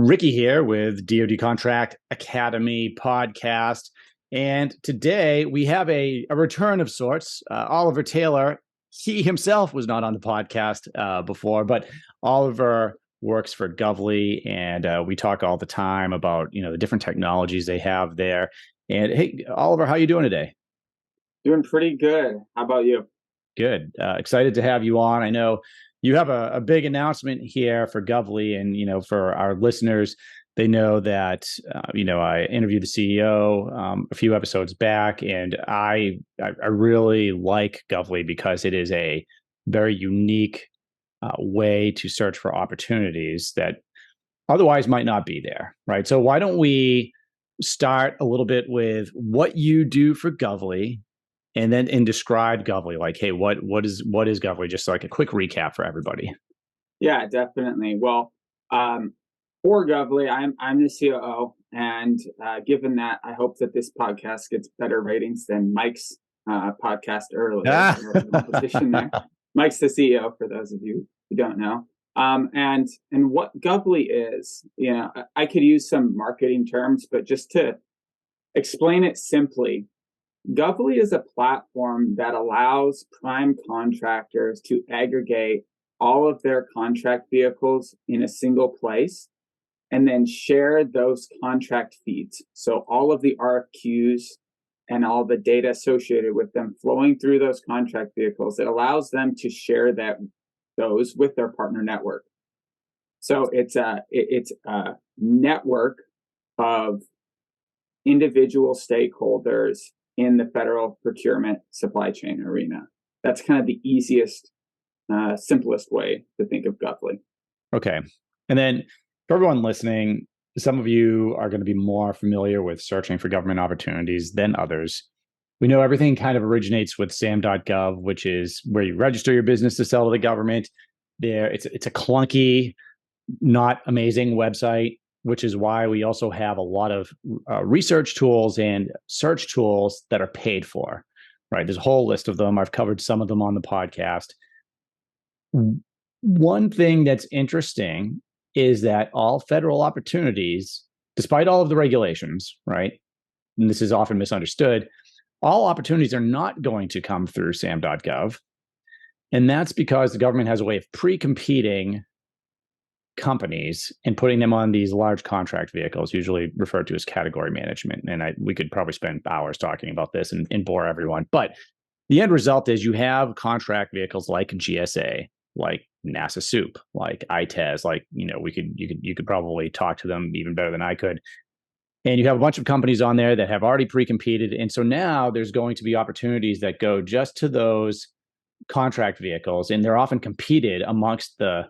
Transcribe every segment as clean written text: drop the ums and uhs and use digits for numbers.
Ricky here with DoD Contract Academy podcast. And today we have a return of sorts. Oliver Taylor, he himself was not on the podcast before, but Oliver works for Govly, and we talk all the time about, the different technologies they have there. And hey, Oliver, how you doing today? Doing pretty good. How about you? Good. Excited to have you on. I know you have a big announcement here for Govly, and for our listeners, they know that I interviewed the CEO a few episodes back, and I really like Govly because it is a very unique way to search for opportunities that otherwise might not be there, right? So why don't we start a little bit with what you do for Govly, and describe Govly, like, hey, what is Govly? Just like a quick recap for everybody. Yeah, definitely. Well, for Govly, I'm the COO, and given that, I hope that this podcast gets better ratings than Mike's podcast earlier. A little competition there. Mike's the CEO, for those of you who don't know. And what Govly is, I could use some marketing terms, but just to explain it simply, Govly is a platform that allows prime contractors to aggregate all of their contract vehicles in a single place and then share those contract feeds. So all of the RFQs and all the data associated with them flowing through those contract vehicles, it allows them to share those with their partner network. So it's a network of individual stakeholders in the federal procurement supply chain arena. That's kind of the easiest, simplest way to think of Govly. Okay. And then for everyone listening, some of you are going to be more familiar with searching for government opportunities than others. We know everything kind of originates with Sam.Gov, which is where you register your business to sell to the government. It's a clunky, not amazing website, which is why we also have a lot of research tools and search tools that are paid for, right? There's a whole list of them. I've covered some of them on the podcast. One thing that's interesting is that all federal opportunities, despite all of the regulations, right? And this is often misunderstood, all opportunities are not going to come through Sam.gov. And that's because the government has a way of pre-competing companies and putting them on these large contract vehicles, usually referred to as category management. And we could probably spend hours talking about this and bore everyone. But the end result is you have contract vehicles like GSA, like NASA Soup, like ITES, like, you could probably talk to them even better than I could. And you have a bunch of companies on there that have already pre-competed. And so now there's going to be opportunities that go just to those contract vehicles, and they're often competed amongst the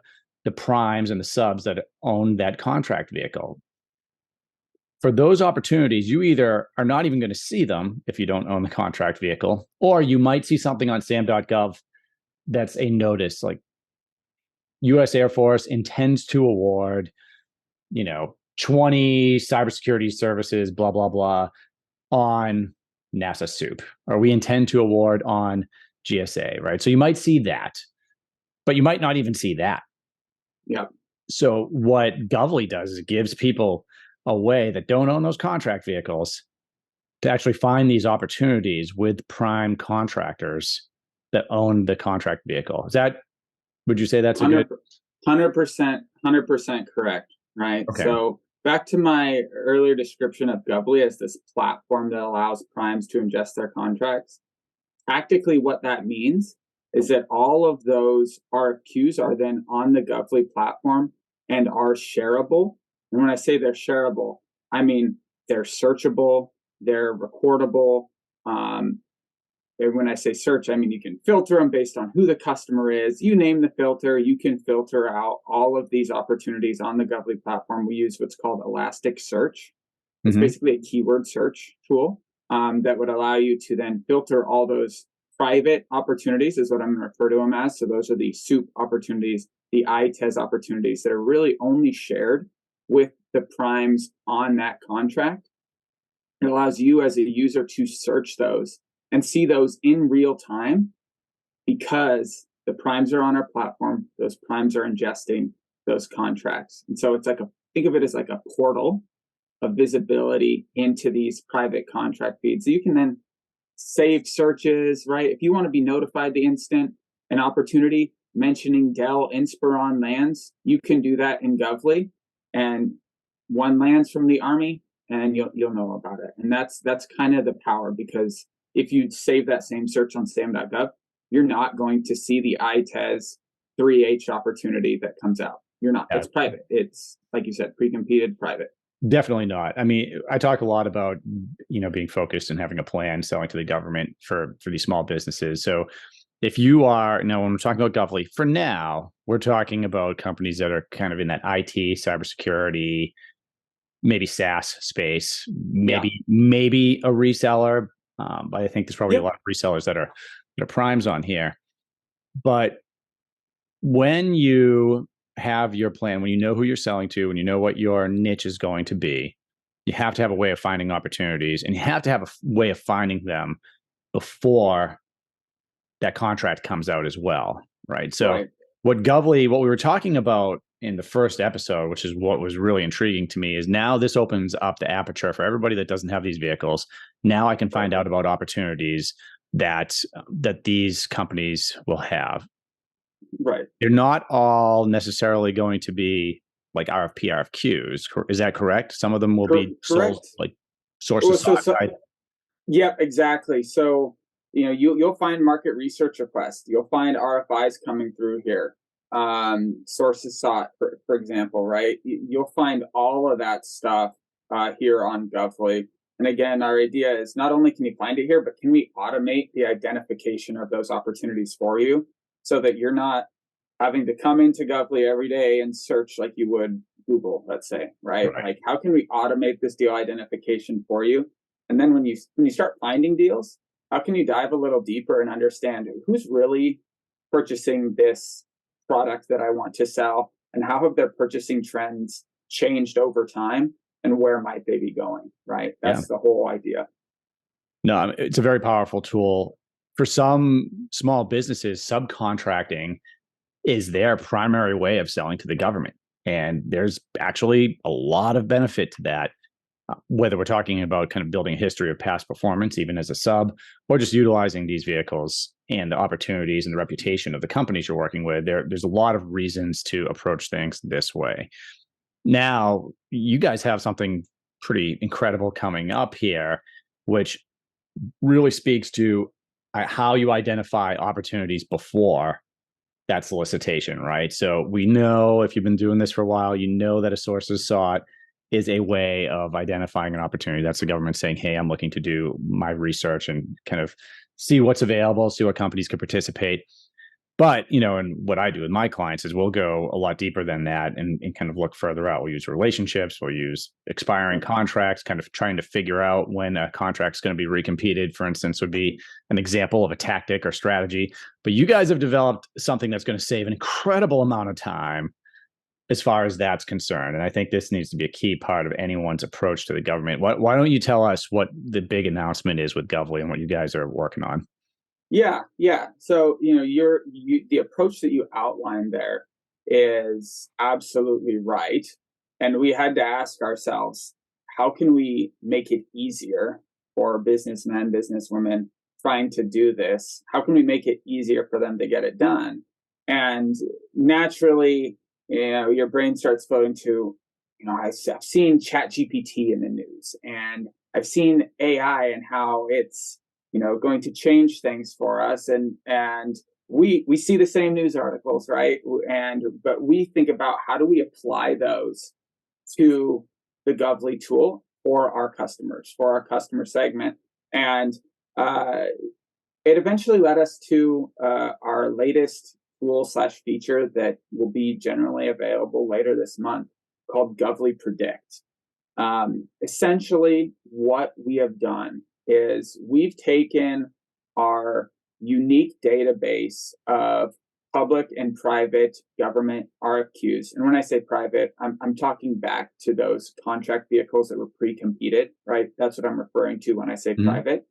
primes and the subs that own that contract vehicle. For those opportunities, you either are not even going to see them if you don't own the contract vehicle, or you might see something on Sam.gov that's a notice, like U.S. Air Force intends to award, 20 cybersecurity services, blah, blah, blah, on NASA Soup, or we intend to award on GSA, right? So you might see that, but you might not even see that. Yeah. So what Govly does is it gives people a way that don't own those contract vehicles to actually find these opportunities with prime contractors that own the contract vehicle. Would you say that's a good? 100% correct, right? Okay. So back to my earlier description of Govly as this platform that allows primes to ingest their contracts. Practically what that means is that all of those RFQs are then on the Govly platform and are shareable. And when I say they're shareable, I mean they're searchable, they're recordable. And when I say search, I mean you can filter them based on who the customer is. You name the filter, you can filter out all of these opportunities on the Govly platform. We use what's called Elasticsearch. It's basically a keyword search tool that would allow you to then filter all those private opportunities, is what I'm going to refer to them as. So those are the SOUP opportunities, the ITES opportunities that are really only shared with the primes on that contract. It allows you as a user to search those and see those in real time because the primes are on our platform. Those primes are ingesting those contracts. And so it's like a think of it as like a portal of visibility into these private contract feeds. So you can then save searches, right? If you want to be notified the instant an opportunity mentioning Dell Inspiron lands, you can do that in Govly, and one lands from the Army, and you'll know about it. And that's kind of the power, because if you save that same search on Sam.Gov, you're not going to see the ITES 3H opportunity that comes out. You're not. It's private. It's, like you said, pre-competed, private. Definitely not. I mean, I talk a lot about, being focused and having a plan, selling to the government for these small businesses. So if you are, now when we're talking about Govly, for now, we're talking about companies that are kind of in that IT, cybersecurity, maybe SaaS space, maybe a reseller. But I think there's probably a lot of resellers that are primes on here. But when you have your plan, when you know who you're selling to, when you know what your niche is going to be, you have to have a way of finding opportunities, and you have to have a way of finding them before that contract comes out as well, right? So what we were talking about in the first episode, which is what was really intriguing to me, is now this opens up the aperture for everybody that doesn't have these vehicles. Now I can find out about opportunities that these companies will have. Right. They're not all necessarily going to be like RFP, RFQs. Is that correct? Some of them will be sold like sources. Yep, exactly. So, you'll find market research requests. You'll find RFIs coming through here. Sources sought, for example, right? You'll find all of that stuff here on Govly. And again, our idea is not only can you find it here, but can we automate the identification of those opportunities for you, so that you're not having to come into Govly every day and search like you would Google, let's say, right? Like, how can we automate this deal identification for you? And then when you start finding deals, how can you dive a little deeper and understand who's really purchasing this product that I want to sell, and how have their purchasing trends changed over time, and where might they be going, right? That's the whole idea. No, it's a very powerful tool. For some small businesses, subcontracting is their primary way of selling to the government. And there's actually a lot of benefit to that, whether we're talking about kind of building a history of past performance, even as a sub, or just utilizing these vehicles and the opportunities and the reputation of the companies you're working with. There's a lot of reasons to approach things this way. Now, you guys have something pretty incredible coming up here, which really speaks to how you identify opportunities before that solicitation, right? So we know, if you've been doing this for a while, you know that a sources sought is a way of identifying an opportunity. That's the government saying, hey, I'm looking to do my research and kind of see what's available, see what companies could participate. But, and what I do with my clients is we'll go a lot deeper than that and kind of look further out. We'll use relationships, we'll use expiring contracts, kind of trying to figure out when a contract's going to be recompeted, for instance, would be an example of a tactic or strategy. But you guys have developed something that's going to save an incredible amount of time as far as that's concerned. And I think this needs to be a key part of anyone's approach to the government. Why don't you tell us what the big announcement is with Govly and what you guys are working on? Yeah. So, the approach that you outlined there is absolutely right. And we had to ask ourselves, how can we make it easier for businessmen, businesswomen trying to do this? How can we make it easier for them to get it done? And naturally, your brain starts floating to, I've seen ChatGPT in the news, and I've seen AI and how it's, going to change things for us. And we see the same news articles, right? But we think about, how do we apply those to the Govly tool for our customers, for our customer segment? And it eventually led us to our latest tool/feature that will be generally available later this month, called Govly Predict. Essentially, what we have done is we've taken our unique database of public and private government RFQs. And when I say private, I'm talking back to those contract vehicles that were pre-competed, right? That's what I'm referring to when I say private.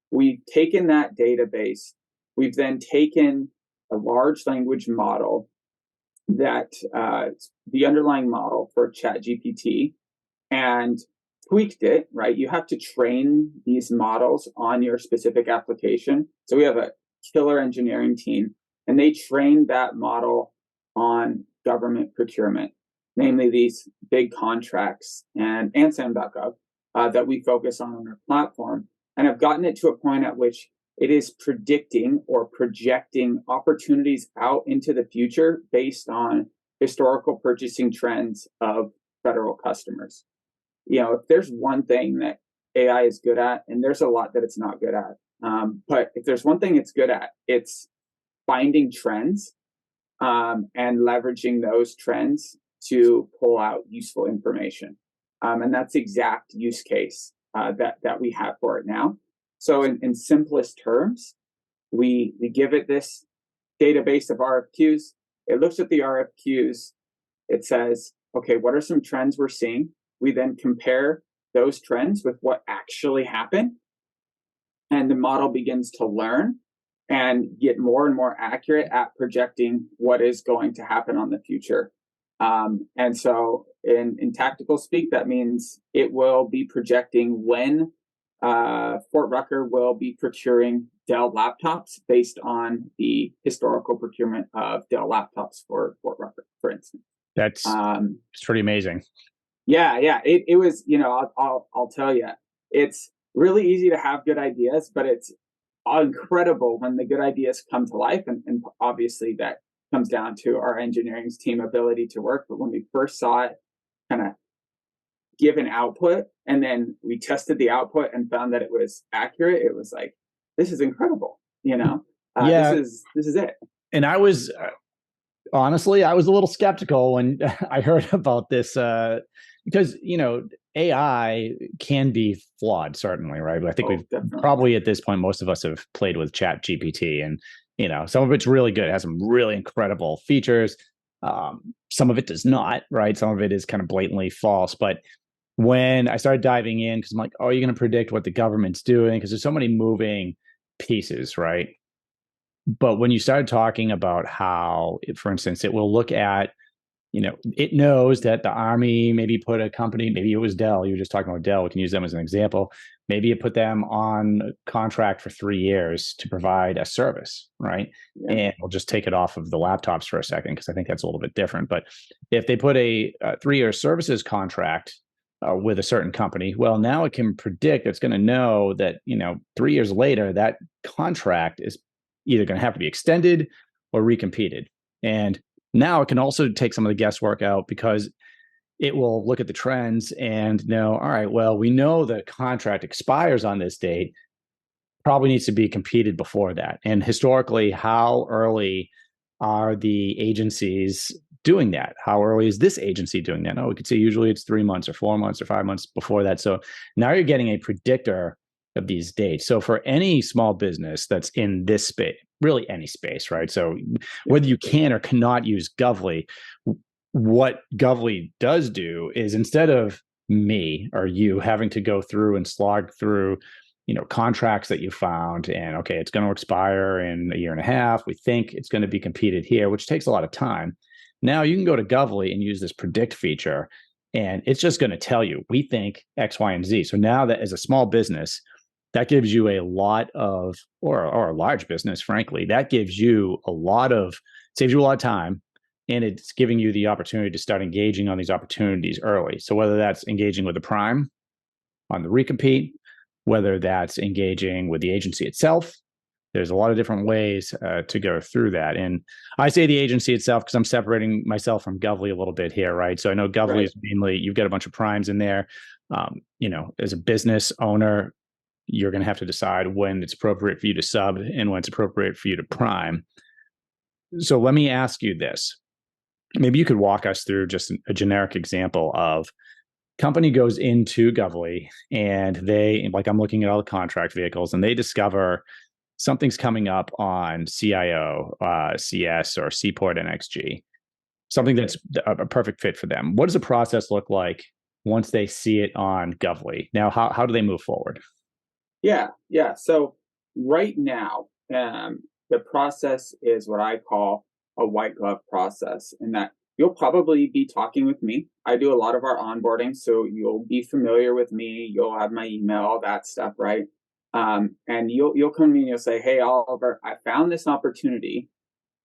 We've taken that database. We've then taken a large language model that the underlying model for ChatGPT and tweaked it, right? You have to train these models on your specific application. So we have a killer engineering team, and they trained that model on government procurement, namely these big contracts and Sam.Gov that we focus on our platform. And I've gotten it to a point at which it is predicting or projecting opportunities out into the future based on historical purchasing trends of federal customers. If there's one thing that AI is good at, and there's a lot that it's not good at, but if there's one thing it's good at, it's finding trends and leveraging those trends to pull out useful information. And that's the exact use case that we have for it now. So in simplest terms, we give it this database of RFQs. It looks at the RFQs. It says, okay, what are some trends we're seeing? We then compare those trends with what actually happened. And the model begins to learn and get more and more accurate at projecting what is going to happen on the future. And so in tactical speak, that means it will be projecting when Fort Rucker will be procuring Dell laptops based on the historical procurement of Dell laptops for Fort Rucker, for instance. That's it's pretty amazing. Yeah. It was, I'll tell you, it's really easy to have good ideas, but it's incredible when the good ideas come to life. And obviously that comes down to our engineering team ability to work. But when we first saw it kind of give an output and then we tested the output and found that it was accurate, it was like, this is incredible. Yeah. This is it. And I was honestly, I was a little skeptical when I heard about this because, AI can be flawed, certainly, right? But I think we've definitely. probably at this point, most of us have played with Chat GPT, and, some of it's really good. It has some really incredible features. Some of it does not, right? Some of it is kind of blatantly false. But when I started diving in, because I'm like, oh, you're going to predict what the government's doing, because there's so many moving pieces, right? But when you started talking about how, for instance, it will look at, it knows that the Army maybe put a company, maybe it was Dell. You were just talking about Dell. We can use them as an example. Maybe it put them on contract for 3 years to provide a service, right? Yeah. And we'll just take it off of the laptops for a second, because I think that's a little bit different. But if they put a 3-year services contract with a certain company, well, now it can predict, it's going to know that, 3 years later, that contract is either going to have to be extended or recompeted. And now it can also take some of the guesswork out, because it will look at the trends and know, all right, well, we know the contract expires on this date, probably needs to be competed before that. And historically, how early are the agencies doing that? How early is this agency doing that? We could say usually it's 3 months or 4 months or 5 months before that. So now you're getting a predictor of these dates. So for any small business that's in this space, really any space, right? So whether you can or cannot use Govly, what Govly does do is, instead of me or you having to go through and slog through, contracts that you found, and okay, it's going to expire in a year and a half, we think it's going to be competed here, which takes a lot of time. Now you can go to Govly and use this predict feature, and it's just going to tell you, we think X, Y, and Z. So now that as a small business, that gives you a lot of, or a large business, frankly, that gives you saves you a lot of time. And it's giving you the opportunity to start engaging on these opportunities early. So whether that's engaging with the prime on the recompete, whether that's engaging with the agency itself, there's a lot of different ways to go through that. And I say the agency itself because I'm separating myself from Govly a little bit here, right? So I know Govly is mainly, you've got a bunch of primes in there. As a business owner, you're going to have to decide when it's appropriate for you to sub and when it's appropriate for you to prime. So let me ask you this. Maybe you could walk us through just a generic example of company goes into Govly and they, like, I'm looking at all the contract vehicles, and they discover something's coming up on CIO, CS, or Seaport NXG, something that's a perfect fit for them. What does the process look like once they see it on Govly? Now, how do they move forward? Yeah. So right now, the process is what I call a white glove process in that you'll probably be talking with me. I do a lot of our onboarding, so you'll be familiar with me. You'll have my email, all that stuff, right? And you'll come to me and you'll say, "Hey, Oliver, I found this opportunity.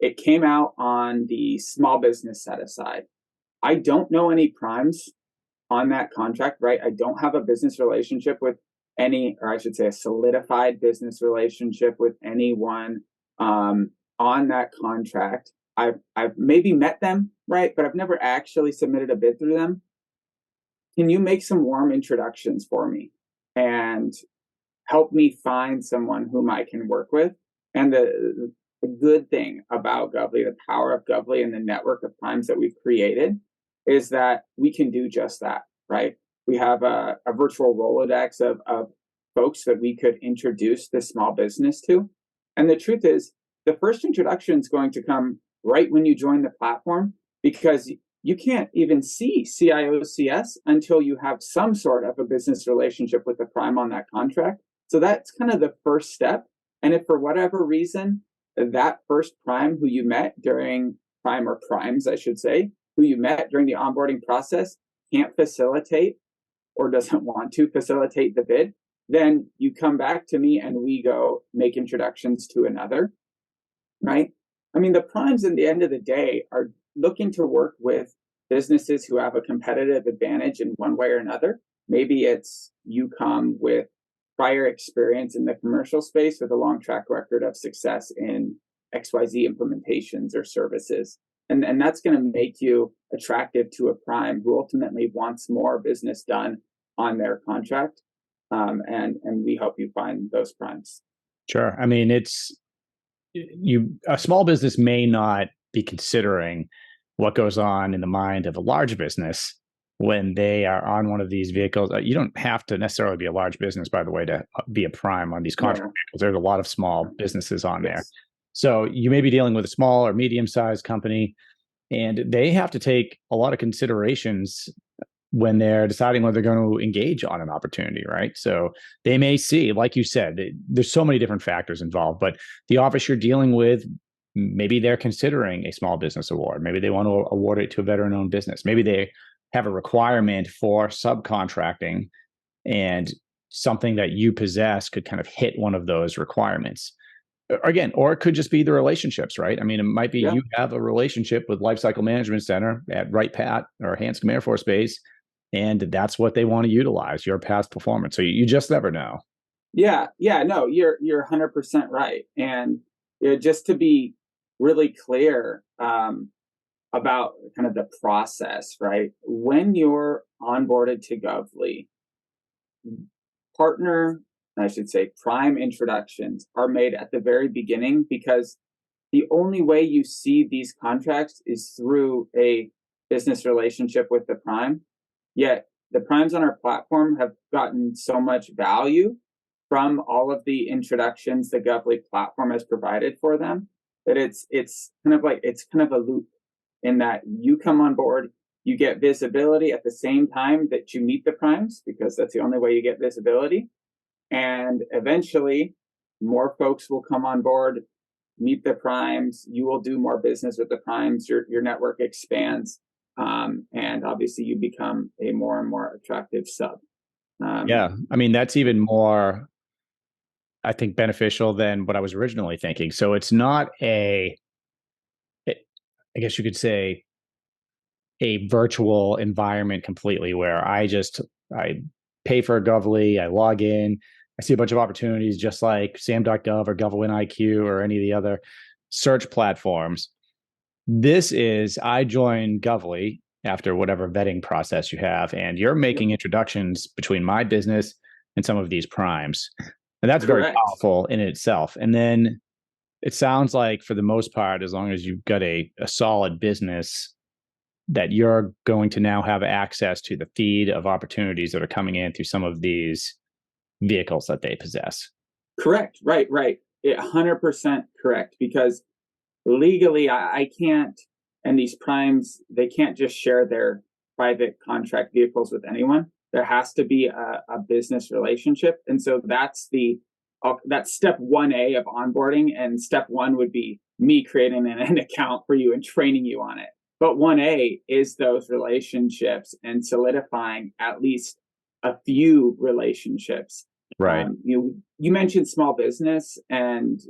It came out on the small business set aside. I don't know any primes on that contract, right? I don't have a business relationship with any, or I should say, a solidified business relationship with anyone on that contract. I've maybe met them, right? But I've never actually submitted a bid through them. Can you make some warm introductions for me and help me find someone whom I can work with?" And the good thing about Govly, the power of Govly and the network of primes that we've created is that we can do just that, right? We have a virtual Rolodex of folks that we could introduce this small business to. And the truth is, the first introduction is going to come right when you join the platform, because you can't even see CIOCS until you have some sort of a business relationship with the prime on that contract. So that's kind of the first step. And if for whatever reason, that first prime who you met during prime, or primes, I should say, who you met during the onboarding process can't facilitate or doesn't want to facilitate the bid, then you come back to me and we go make introductions to another, right? I mean, the primes at the end of the day are looking to work with businesses who have a competitive advantage in one way or another. Maybe it's you come with prior experience in the commercial space with a long track record of success in XYZ implementations or services. And that's going to make you attractive to a prime who ultimately wants more business done on their contract. And we help you find those primes. Sure. I mean, a small business may not be considering what goes on in the mind of a large business when they are on one of these vehicles. You don't have to necessarily be a large business, by the way, to be a prime on these contract vehicles. There's a lot of small businesses on there. So you may be dealing with a small or medium-sized company, and they have to take a lot of considerations when they're deciding whether they're going to engage on an opportunity, right? So they may see, like you said, there's so many different factors involved, but the office you're dealing with, maybe they're considering a small business award. Maybe they want to award it to a veteran-owned business. Maybe they have a requirement for subcontracting, and something that you possess could kind of hit one of those requirements. Again, or it could just be the relationships, right? I mean, it might be you have a relationship with Lifecycle Management Center at Wright Pat or Hanscom Air Force Base, and that's what they want to utilize, your past performance. So you just never know. Yeah, no, you're 100% right. And just to be really clear about kind of the process, right? When you're onboarded to Govly, prime introductions are made at the very beginning, because the only way you see these contracts is through a business relationship with the prime. Yet the primes on our platform have gotten so much value from all of the introductions the Govly platform has provided for them that it's kind of a loop, in that you come on board, you get visibility at the same time that you meet the primes, because that's the only way you get visibility. And eventually more folks will come on board, meet the primes, you will do more business with the primes, your network expands, and obviously you become a more and more attractive sub. Yeah, I mean, that's even more, I think, beneficial than what I was originally thinking. So it's not I guess you could say, a virtual environment completely, where I pay for a Govly, I log in, I see a bunch of opportunities just like Sam.Gov or Govwin IQ or any of the other search platforms. This is, I join Govly after whatever vetting process you have, and you're making introductions between my business and some of these primes. And that's very powerful in itself. And then it sounds like, for the most part, as long as you've got a solid business, that you're going to now have access to the feed of opportunities that are coming in through some of these vehicles that they possess. Correct. Right. 100% correct. Because legally, I can't, and these primes, they can't just share their private contract vehicles with anyone. There has to be a business relationship. And so that's step 1A of onboarding. And step 1 would be me creating an account for you and training you on it. But 1A is those relationships and solidifying at least a few relationships. Right. You mentioned small business, and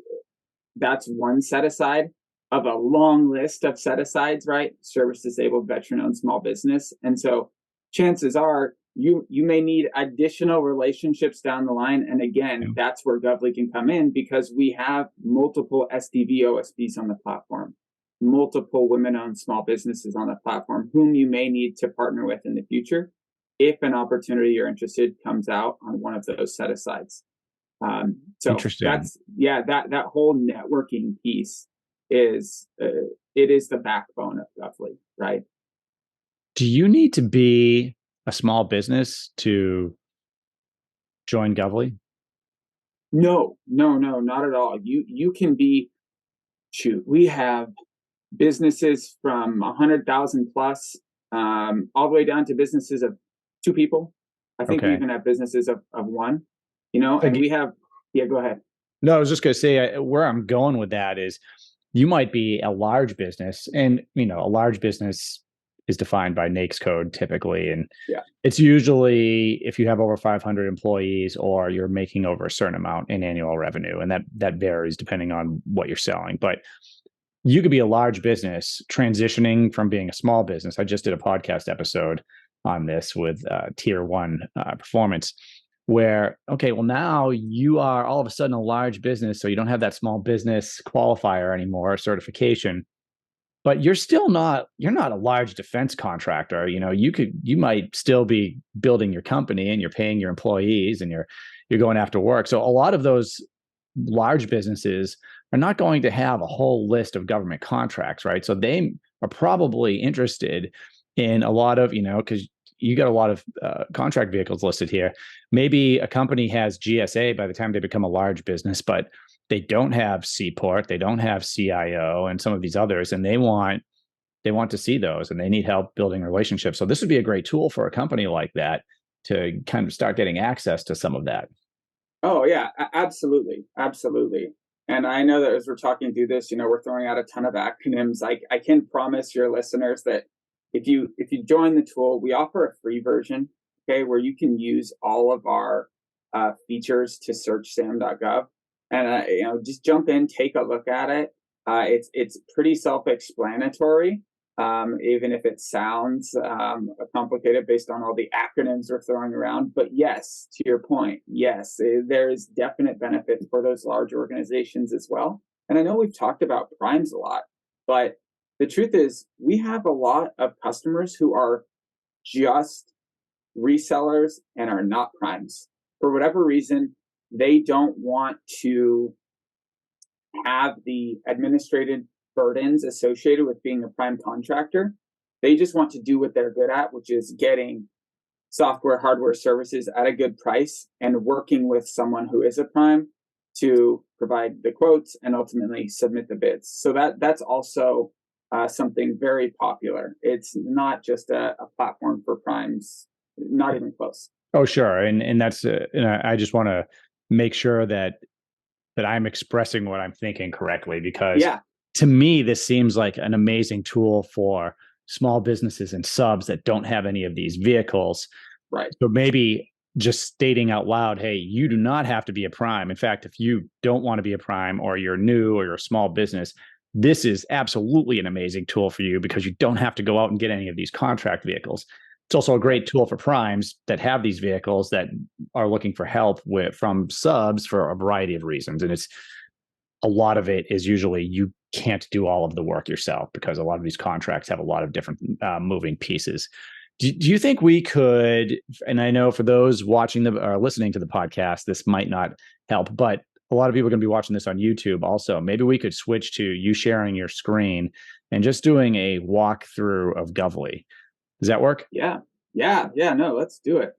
that's one set aside of a long list of set asides, right? Service disabled, veteran owned small business. And so chances are you may need additional relationships down the line. And again, that's where Govly can come in, because we have multiple SDV OSBs on the platform, multiple women owned small businesses on the platform whom you may need to partner with in the future if an opportunity you're interested comes out on one of those set asides. So Interesting. that whole networking piece is it is the backbone of Govly, right? Do you need to be a small business to join Govly? No, not at all. You can be, we have businesses from 100,000 plus, all the way down to businesses of 2 people. I think we Okay. even have businesses of 1, and we have, go ahead. No, I was just going to say where I'm going with that is you might be a large business, and a large business is defined by NAICS code typically, and it's usually if you have over 500 employees or you're making over a certain amount in annual revenue, and that varies depending on what you're selling. But you could be a large business transitioning from being a small business. I just did a podcast episode on this with Tier 1 Performance, where, okay, well, now you are all of a sudden a large business, so you don't have that small business qualifier anymore, certification, but you're not a large defense contractor. You might still be building your company and you're paying your employees and you're going after work. So a lot of those large businesses are not going to have a whole list of government contracts, right? So they are probably interested in a lot of, because you got a lot of contract vehicles listed here. Maybe a company has GSA by the time they become a large business, but they don't have Seaport, they don't have CIO, and some of these others, and they want to see those, and they need help building relationships. So this would be a great tool for a company like that to kind of start getting access to some of that. Oh yeah, absolutely. And I know that as we're talking through this, we're throwing out a ton of acronyms. I can promise your listeners that if you join the tool, we offer a free version, okay, where you can use all of our features to search Sam.Gov, and just jump in, take a look at it. It's pretty self-explanatory, even if it sounds complicated based on all the acronyms we're throwing around. But yes, to your point, yes, there's definite benefits for those large organizations as well. And I know we've talked about primes a lot, but the truth is we have a lot of customers who are just resellers and are not primes. For whatever reason, they don't want to have the administrative burdens associated with being a prime contractor. They just want to do what they're good at, which is getting software, hardware services at a good price and working with someone who is a prime to provide the quotes and ultimately submit the bids. So that's also something very popular. It's not just a platform for primes, not even close. Oh, sure. And that's, I just want to make sure that I'm expressing what I'm thinking correctly, because to me, this seems like an amazing tool for small businesses and subs that don't have any of these vehicles. Right. So maybe just stating out loud, hey, you do not have to be a prime. In fact, if you don't want to be a prime, or you're new, or you're a small business, this is absolutely an amazing tool for you, because you don't have to go out and get any of these contract vehicles. It's also a great tool for primes that have these vehicles that are looking for help from subs for a variety of reasons. And a lot of it is usually you can't do all of the work yourself, because a lot of these contracts have a lot of different moving pieces. Do you think we could, and I know for those watching or listening to the podcast, this might not help, but a lot of people are going to be watching this on YouTube also. Maybe we could switch to you sharing your screen and just doing a walkthrough of Govly. Does that work? Yeah. No, let's do it.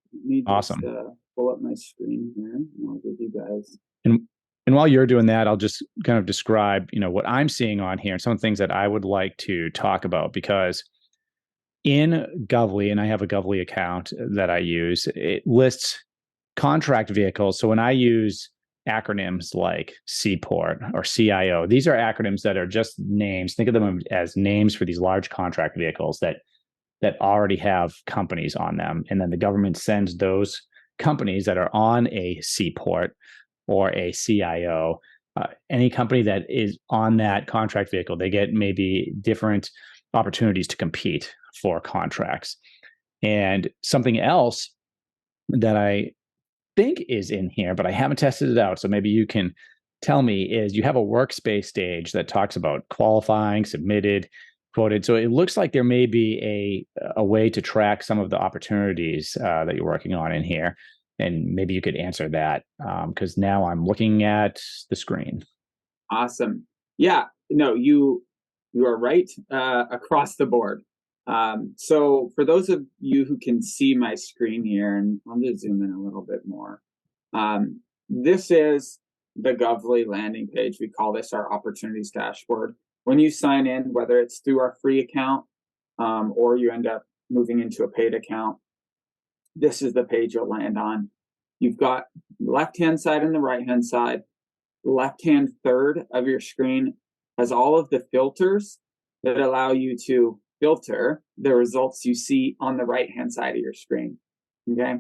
Awesome. Just, pull up my screen here, and I'll give you guys. And while you're doing that, I'll just kind of describe, what I'm seeing on here and some of the things that I would like to talk about, because in Govly, and I have a Govly account that I use, it lists contract vehicles. So when I use acronyms like Seaport or CIO. These are acronyms that are just names. Think of them as names for these large contract vehicles that already have companies on them. And then the government sends those companies that are on a seaport or a CIO, any company that is on that contract vehicle, they get maybe different opportunities to compete for contracts. And something else that I think is in here, but I haven't tested it out, so maybe you can tell me, is you have a workspace stage that talks about qualifying, submitted, quoted. So it looks like there may be a way to track some of the opportunities that you're working on in here. And maybe you could answer that, because now I'm looking at the screen. Awesome. Yeah, no, you are right across the board. So for those of you who can see my screen here, and I'll just zoom in a little bit more. This is the Govly landing page. We call this our opportunities dashboard. When you sign in, whether it's through our free account or you end up moving into a paid account, this is the page you'll land on. You've got the left-hand side and the right-hand side. The left-hand third of your screen has all of the filters that allow you to filter the results you see on the right-hand side of your screen, okay?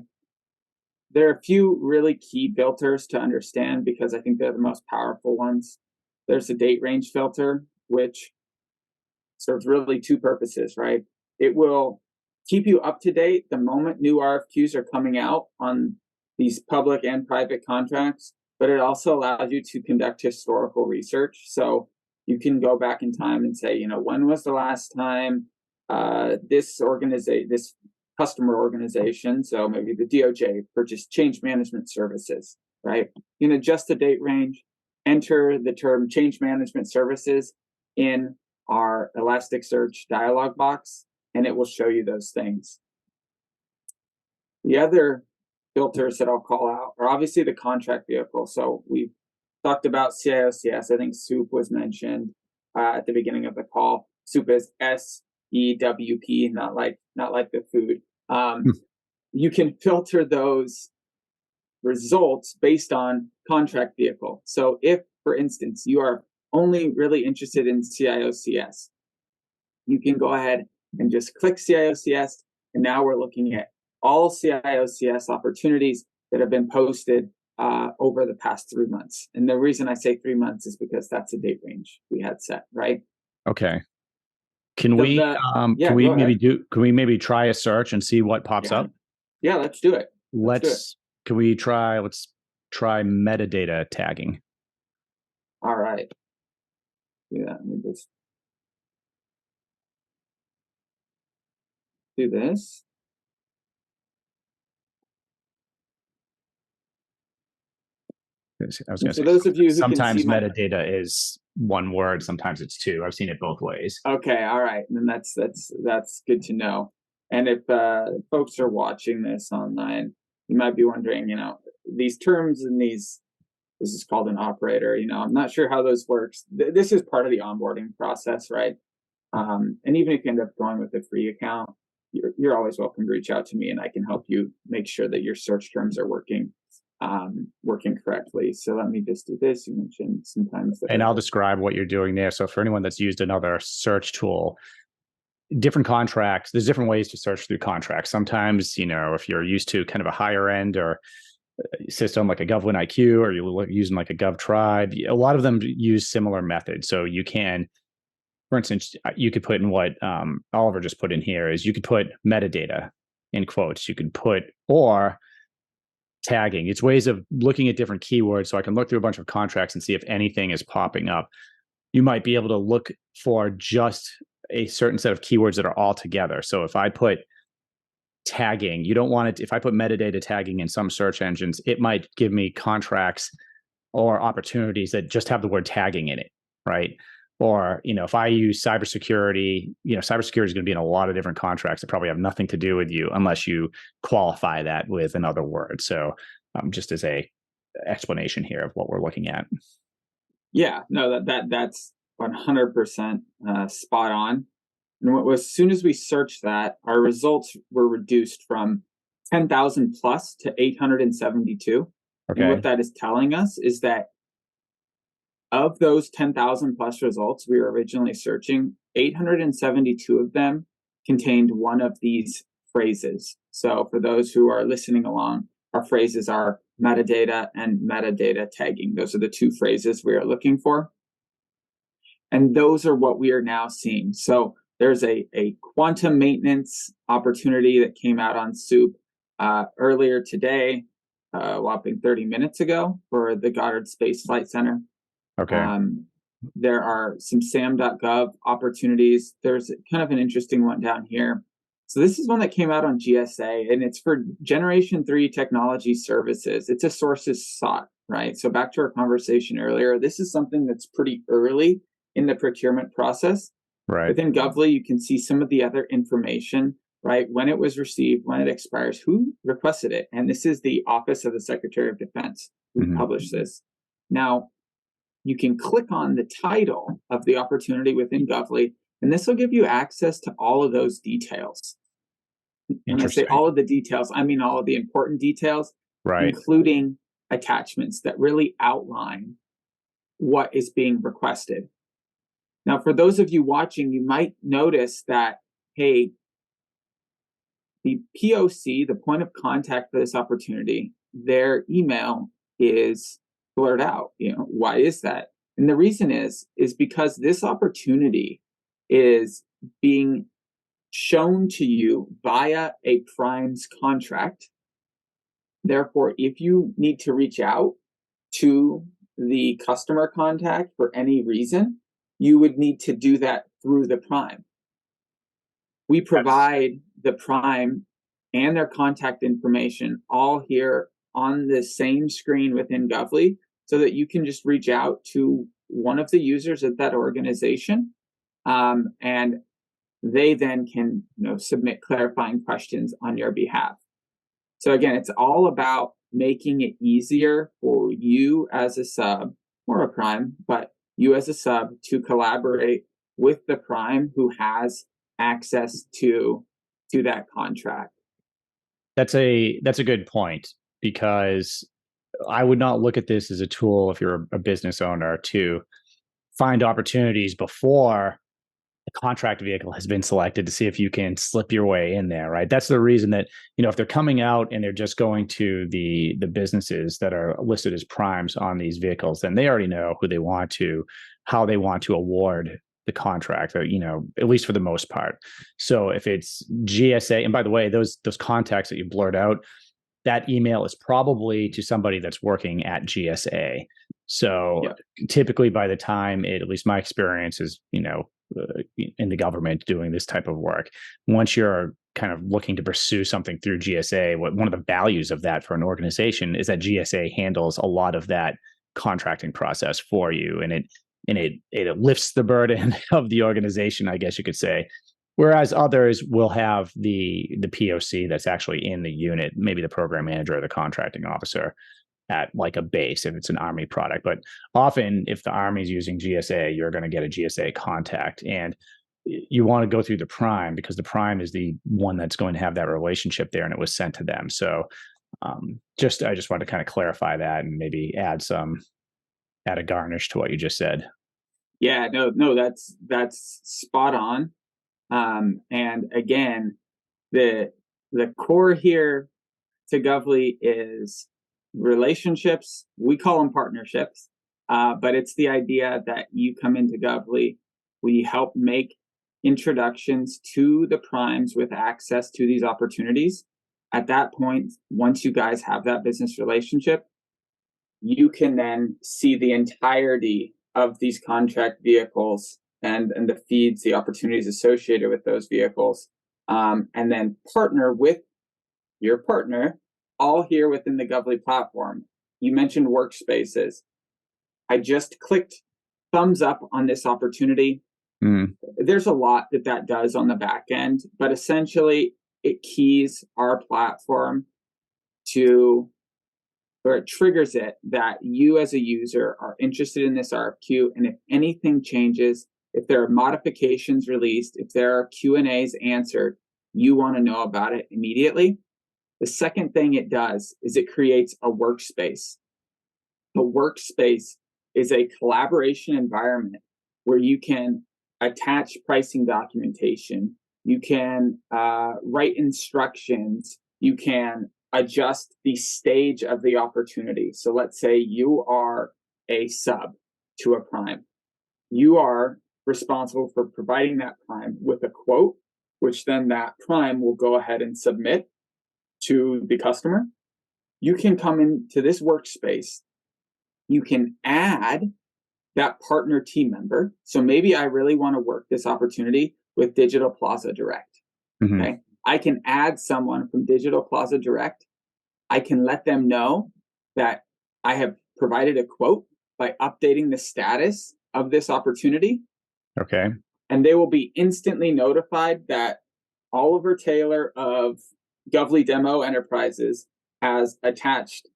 There are a few really key filters to understand because I think they're the most powerful ones. There's a date range filter, which serves really two purposes, right? It will keep you up to date the moment new RFQs are coming out on these public and private contracts, but it also allows you to conduct historical research. So you can go back in time and say, when was the last time this customer organization, so maybe the DOJ, purchased change management services, right? You can adjust the date range, enter the term change management services in our Elasticsearch dialog box, and it will show you those things. The other filters that I'll call out are obviously the contract vehicle. So we've talked about CIOCS. I think SOUP was mentioned at the beginning of the call. SOUP is SEWP, not like the food. You can filter those results based on contract vehicle. So if, for instance, you are only really interested in CIOCS, you can go ahead and just click CIOCS, and now we're looking at all CIOCS opportunities that have been posted over the past 3 months. And the reason I say 3 months is because that's a date range we had set, right? Okay. Can we maybe try a search and see what pops up? Yeah, let's do it. Let's try metadata tagging. All right. Yeah, let me just do this. I was going to say, those of you who sometimes can see metadata is one word, sometimes it's two. I've seen it both ways. Okay, all right, and that's good to know. And if folks are watching this online, you might be wondering, these terms and this is called an operator. I'm not sure how those works. This is part of the onboarding process, right? And even if you end up going with a free account, you're always welcome to reach out to me, and I can help you make sure that your search terms are working correctly. So let me just do this. You mentioned sometimes and I'll describe what you're doing there. So for anyone that's used another search tool, different contracts, there's different ways to search through contracts. Sometimes, if you're used to kind of a higher end or system like a GovWin IQ, or you're using like a GovTribe, a lot of them use similar methods. So you can, for instance, you could put in what Oliver just put in here is you could put metadata in quotes. You could put or tagging. It's ways of looking at different keywords. So I can look through a bunch of contracts and see if anything is popping up. You might be able to look for just a certain set of keywords that are all together. So if I put tagging, you don't want it. If I put metadata tagging in some search engines, it might give me contracts or opportunities that just have the word tagging in it, right? Or, if I use cybersecurity, cybersecurity is going to be in a lot of different contracts that probably have nothing to do with you unless you qualify that with another word. So just as a explanation here of what we're looking at. Yeah, no, that's 100% spot on. And as soon as we searched that, our results were reduced from 10,000 plus to 872. And what Okay. that is telling us is that of those 10,000 plus results we were originally searching, 872 of them contained one of these phrases. So for those who are listening along, our phrases are metadata and metadata tagging. Those are the two phrases we are looking for. And those are what we are now seeing. So there's a quantum maintenance opportunity that came out on Soup earlier today, whopping 30 minutes ago, for the Goddard Space Flight Center. Okay. There are some Sam.Gov opportunities. There's kind of an interesting one down here. So this is one that came out on GSA, and it's for Generation 3 technology services. It's a sources sought, right? So back to our conversation earlier, this is something that's pretty early in the procurement process. Right. Within Govly, you can see some of the other information, right? When it was received, when it expires, who requested it. And this is the Office of the Secretary of Defense who published this. Now, you can click on the title of the opportunity within Govly, and this will give you access to all of those details. When I say all of the details, I mean all of the important details, Right. including attachments that really outline what is being requested. Now, for those of you watching, you might notice that, hey, the POC, the point of contact for this opportunity, their email is blurred out. Why is that? And the reason is because this opportunity is being shown to you via a primes contract. Therefore, if you need to reach out to the customer contact for any reason, you would need to do that through the prime. We provide the prime and their contact information all here on the same screen within Govly, so that you can just reach out to one of the users at that organization, and they then can submit clarifying questions on your behalf. So again, it's all about making it easier for you as a sub or a prime, but you as a sub to collaborate with the prime who has access to that contract. That's a good point, because I would not look at this as a tool, if you're a business owner, to find opportunities before the contract vehicle has been selected, to see if you can slip your way in there, right? That's the reason that, if they're coming out and they're just going to the businesses that are listed as primes on these vehicles, then they already know who they want to, how they want to award the contract, or, at least for the most part. So if it's GSA, and by the way, those contacts that you blurred out, that email is probably to somebody that's working at GSA. So typically by the time at least my experience is, in the government doing this type of work, once you're kind of looking to pursue something through GSA, one of the values of that for an organization is that GSA handles a lot of that contracting process for you. And it lifts the burden of the organization, I guess you could say. Whereas others will have the POC that's actually in the unit, maybe the program manager or the contracting officer at like a base if it's an Army product. But often if the Army is using GSA, you're going to get a GSA contact. And you want to go through the prime, because the prime is the one that's going to have that relationship there, and it was sent to them. So I just wanted to kind of clarify that and maybe add a garnish to what you just said. Yeah, no, that's spot on. And again, the core here to Govly is relationships. We call them partnerships, but it's the idea that you come into Govly, we help make introductions to the primes with access to these opportunities. At that point, once you guys have that business relationship, you can then see the entirety of these contract vehicles and the feeds, the opportunities associated with those vehicles, and then partner with your partner, all here within the Govly platform. You mentioned workspaces. I just clicked thumbs up on this opportunity. There's a lot that does on the back end, but essentially it keys our platform to, or it triggers it, that you as a user are interested in this RFQ, and if anything changes, if there are modifications released, if there are Q&As answered, you want to know about it immediately. The second thing it does is it creates a workspace. workspace is a collaboration environment where you can attach pricing documentation, you can write instructions, you can adjust the stage of the opportunity. So let's say you are a sub to a prime. You are responsible for providing that prime with a quote, which then that prime will go ahead and submit to the customer. You can come into this workspace. You can add that partner team member. So maybe I really want to work this opportunity with Digital Plaza Direct. Mm-hmm. Okay. I can add someone from Digital Plaza Direct. I can let them know that I have provided a quote by updating the status of this opportunity. Okay. And they will be instantly notified that Oliver Taylor of Govly Demo Enterprises has attached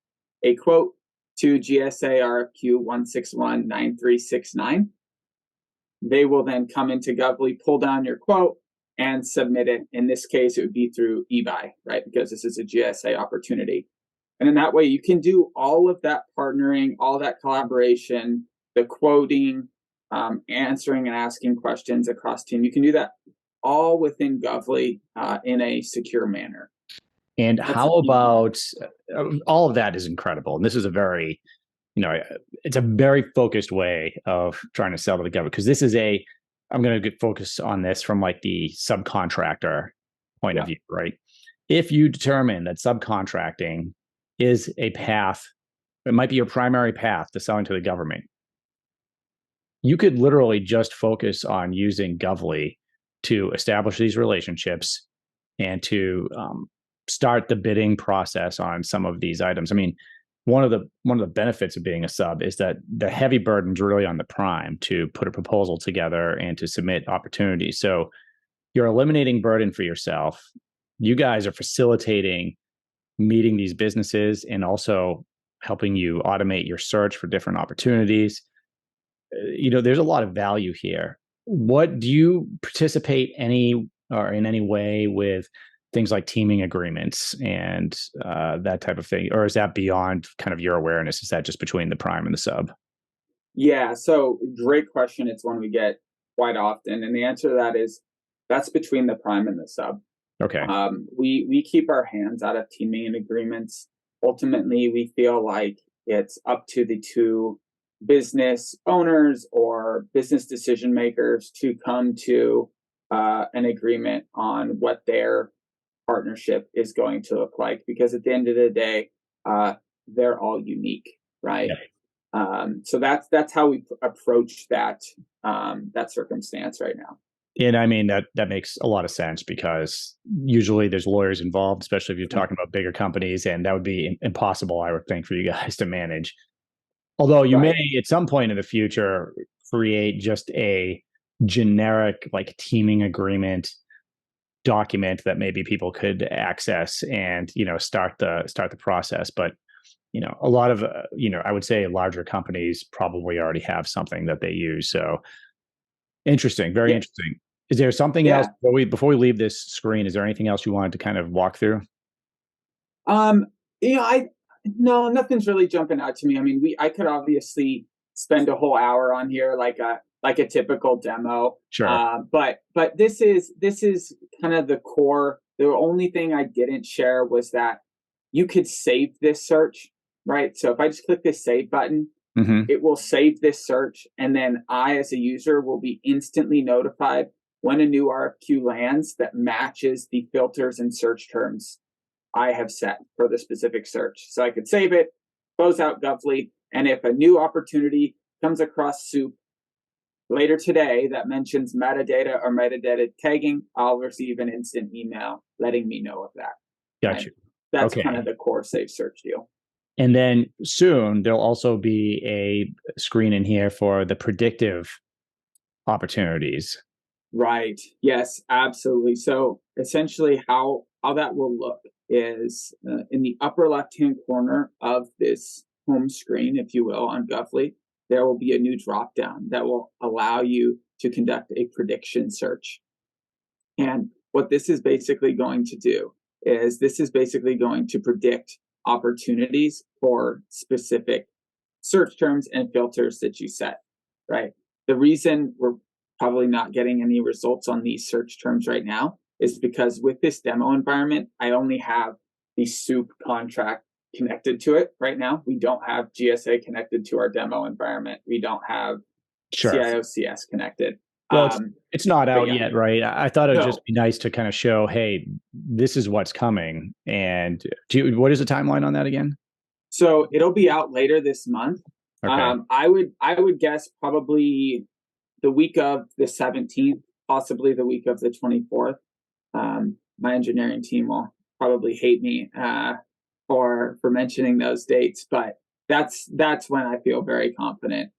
a quote to GSA RFQ 1619369. They will then come into Govly, pull down your quote, and submit it. In this case, it would be through eBuy, right? Because this is a GSA opportunity. And in that way, you can do all of that partnering, all that collaboration, the quoting, answering and asking questions across team. You can do that all within Govly in a secure manner. And how about all of that is incredible. And this is a very, it's a very focused way of trying to sell to the government, because this is I'm going to focus on this from like the subcontractor point of view, right? If you determine that subcontracting is a path, it might be your primary path to selling to the government, you could literally just focus on using Govly to establish these relationships and to start the bidding process on some of these items. I mean, one of the benefits of being a sub is that the heavy burden is really on the prime to put a proposal together and to submit opportunities. So you're eliminating burden for yourself. You guys are facilitating meeting these businesses and also helping you automate your search for different opportunities. There's a lot of value here. What do you participate in any way with things like teaming agreements and that type of thing? Or is that beyond kind of your awareness? Is that just between the prime and the sub? Yeah, so great question. It's one we get quite often. And the answer to that is that's between the prime and the sub. Okay. We keep our hands out of teaming and agreements. Ultimately, we feel like it's up to the two business owners or business decision makers to come to an agreement on what their partnership is going to look like, because at the end of the day, they're all unique, right? Yeah. So that's how we approach that circumstance right now. And I mean, that makes a lot of sense, because usually there's lawyers involved, especially if you're talking about bigger companies, and that would be impossible, I would think, for you guys to manage. Although you may, at some point in the future, create just a generic like teaming agreement document that maybe people could access and start the process. But a lot of I would say larger companies probably already have something that they use. So interesting, very interesting. Is there something else before we leave this screen? Is there anything else you wanted to kind of walk through? No, nothing's really jumping out to me. I mean, I could obviously spend a whole hour on here like a typical demo. Sure. But this is kind of the core. The only thing I didn't share was that you could save this search, right? So if I just click this save button, it will save this search, and then I, as a user, will be instantly notified when a new RFQ lands that matches the filters and search terms I have set for the specific search. So I could save it, close out Govly, and if a new opportunity comes across Soup later today that mentions metadata or metadata tagging, I'll receive an instant email letting me know of that. Gotcha. That's kind of the core safe search deal. And then soon there'll also be a screen in here for the predictive opportunities. Right. Yes, absolutely. So essentially how that will look is in the upper left-hand corner of this home screen, if you will, on Govly, there will be a new drop-down that will allow you to conduct a prediction search. And what this is basically going to do is this is basically going to predict opportunities for specific search terms and filters that you set, right? The reason we're probably not getting any results on these search terms right now is because with this demo environment, I only have the soup contract connected to it right now. We don't have GSA connected to our demo environment. We don't have Sure. CIOCS connected. Well, it's not But out yeah, yet, right? I thought it'd no. just be nice to kind of show, hey, this is what's coming. And what is the timeline on that again? So it'll be out later this month. Okay. I would guess probably the week of the 17th, possibly the week of the 24th. My engineering team will probably hate me for mentioning those dates, but that's when I feel very confident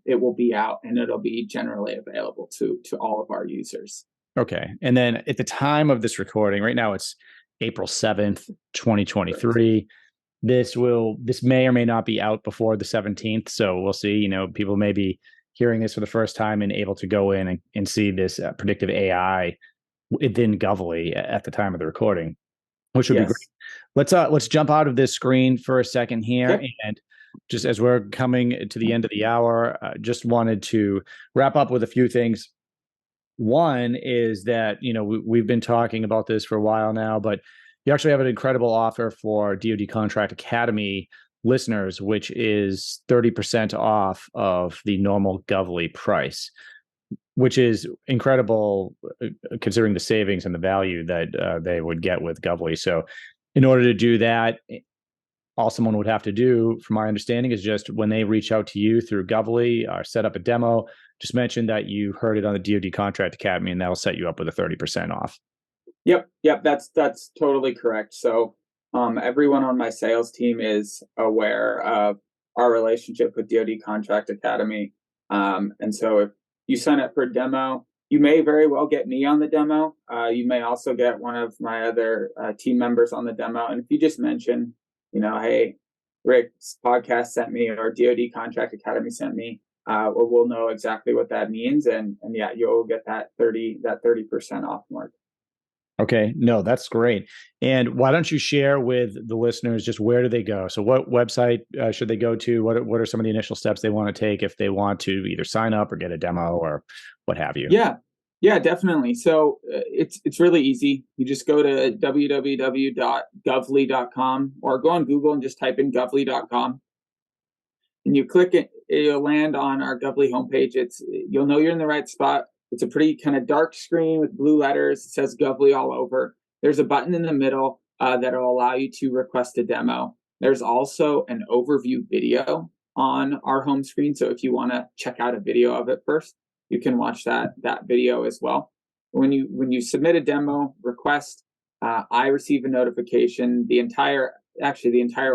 it will be out and it'll be generally available to all of our users. Okay. And then at the time of this recording, right now it's April 7th, 2023. This may or may not be out before the 17th. So we'll see. You know, people may be hearing this for the first time and able to go in and see this predictive AI within Govly at the time of the recording, which would be great. Let's jump out of this screen for a second here. Yep. And just as we're coming to the end of the hour, just wanted to wrap up with a few things. One is that, you know, we've been talking about this for a while now, but you actually have an incredible offer for DoD Contract Academy listeners, which is 30% off of the normal Govly price, which is incredible considering the savings and the value that they would get with Govly. So in order to do that, all someone would have to do, from my understanding, is just when they reach out to you through Govly or set up a demo, just mention that you heard it on the DoD Contract Academy, and that'll set you up with a 30% off. Yep, that's totally correct. So everyone on my sales team is aware of our relationship with DoD Contract Academy, and so if you sign up for a demo, you may very well get me on the demo. You may also get one of my other team members on the demo, and if you just mention, you know, hey, Rick's podcast sent me, or DoD Contract Academy sent me, we'll know exactly what that means, and yeah, you'll get that 30% off mark. Okay, no, that's great. And why don't you share with the listeners just where do they go? So what website should they go to? What are some of the initial steps they want to take if they want to either sign up or get a demo or what have you? Yeah, definitely. So it's really easy. You just go to www.govly.com or go on Google and just type in govly.com. And you click it, it'll land on our Govly homepage. You'll know you're in the right spot. It's a pretty kind of dark screen with blue letters. It says Govly all over. There's a button in the middle that'll allow you to request a demo. There's also an overview video on our home screen. So if you want to check out a video of it first, you can watch that video as well. When you submit a demo request, I receive a notification. The entire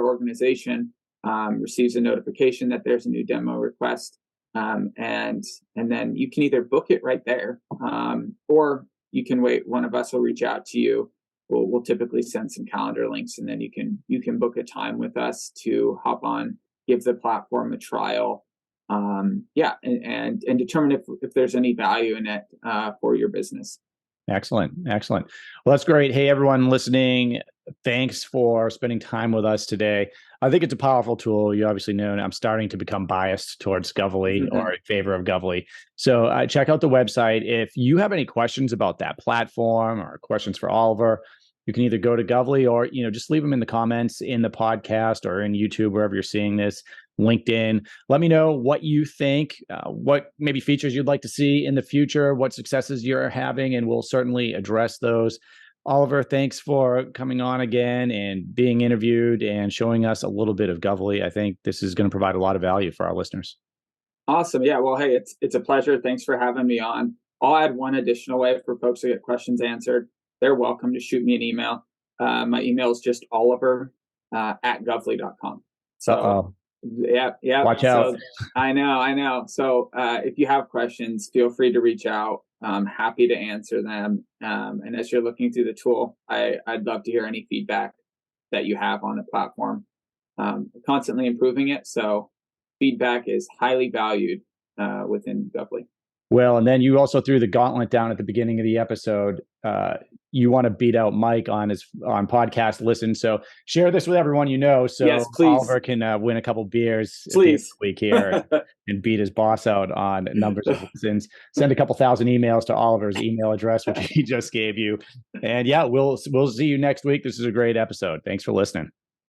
organization receives a notification that there's a new demo request. And then you can either book it right there, or you can wait. One of us will reach out to you. We'll typically send some calendar links, and then you can book a time with us to hop on, give the platform a trial, and determine if there's any value in it for your business. Excellent. Well, that's great. Hey, everyone listening, thanks for spending time with us today. I think it's a powerful tool. You obviously know I'm starting to become biased towards Govly or in favor of Govly. So check out the website. If you have any questions about that platform or questions for Oliver, you can either go to Govly or, just leave them in the comments in the podcast or in YouTube, wherever you're seeing this, LinkedIn. Let me know what you think, what maybe features you'd like to see in the future, what successes you're having, and we'll certainly address those. Oliver, thanks for coming on again and being interviewed and showing us a little bit of Govly. I think this is going to provide a lot of value for our listeners. Awesome. Yeah. Well, hey, it's a pleasure. Thanks for having me on. I'll add one additional way for folks to get questions answered. They're welcome to shoot me an email. My email is just oliver@govly.com. So, yeah. Watch out. So, I know. So if you have questions, feel free to reach out. I'm happy to answer them. And as you're looking through the tool, I'd love to hear any feedback that you have on the platform. Constantly improving it. So feedback is highly valued within Govly. Well, and then you also threw the gauntlet down at the beginning of the episode. you want to beat out Mike on podcast listen. So share this with everyone you know, so yes, please. Oliver can win a couple beers at the Please. end of the week here and beat his boss out on numbers of listens. Send a couple thousand emails to Oliver's email address, which he just gave you. And yeah, we'll see you next week. This is a great episode. Thanks for listening.